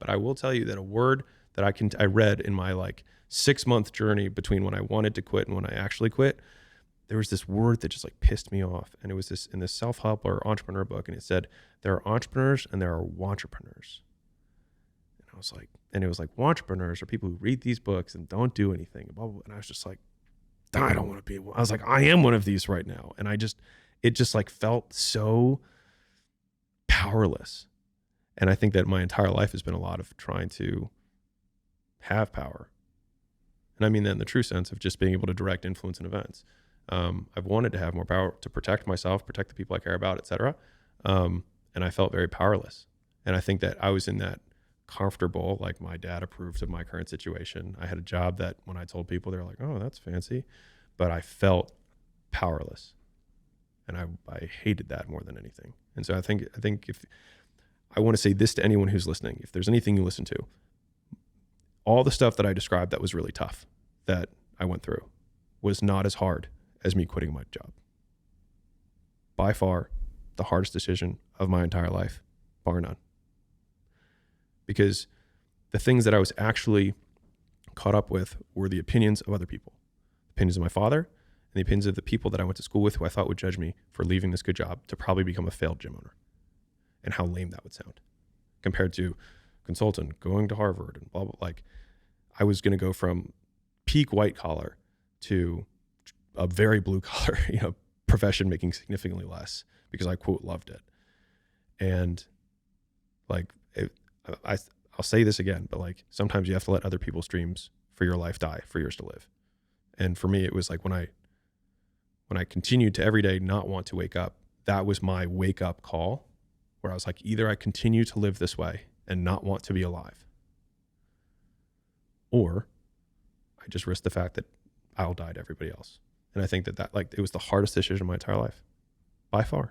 But I will tell you that a word that I read in my like 6-month journey between when I wanted to quit and when I actually quit, there was this word that just like pissed me off. And it was this in this self-help or entrepreneur book. And it said, there are entrepreneurs and there are wantrepreneurs. And I was like, and it was like, wantrepreneurs are people who read these books and don't do anything. And, blah, blah, blah. And I was just like, I don't want to be, I was like, I am one of these right now. And it just like felt so powerless. And I think that my entire life has been a lot of trying to have power. And I mean that in the true sense of just being able to direct influence in events. I've wanted to have more power to protect myself, protect the people I care about, et cetera. And I felt very powerless. And I think that I was in that comfortable, like my dad approved of my current situation. I had a job that when I told people, they're like, oh, that's fancy. But I felt powerless. And I hated that more than anything. And so I think if I want to say this to anyone who's listening, if there's anything you listen to, all the stuff that I described that was really tough that I went through was not as hard as me quitting my job. By far, the hardest decision of my entire life, bar none. Because the things that I was actually caught up with were the opinions of other people. The opinions of my father and the opinions of the people that I went to school with who I thought would judge me for leaving this good job to probably become a failed gym owner. And how lame that would sound compared to consultant, going to Harvard and blah, blah, like I was going to go from peak white collar to a very blue collar, profession making significantly less because I quote loved it. And like, I'll say this again, but like sometimes you have to let other people's dreams for your life die for yours to live. And for me, it was like when I continued to every day not want to wake up, that was my wake up call where I was like, either I continue to live this way and not want to be alive, or I just risk the fact that I'll die to everybody else. And I think that like, it was the hardest decision of my entire life by far.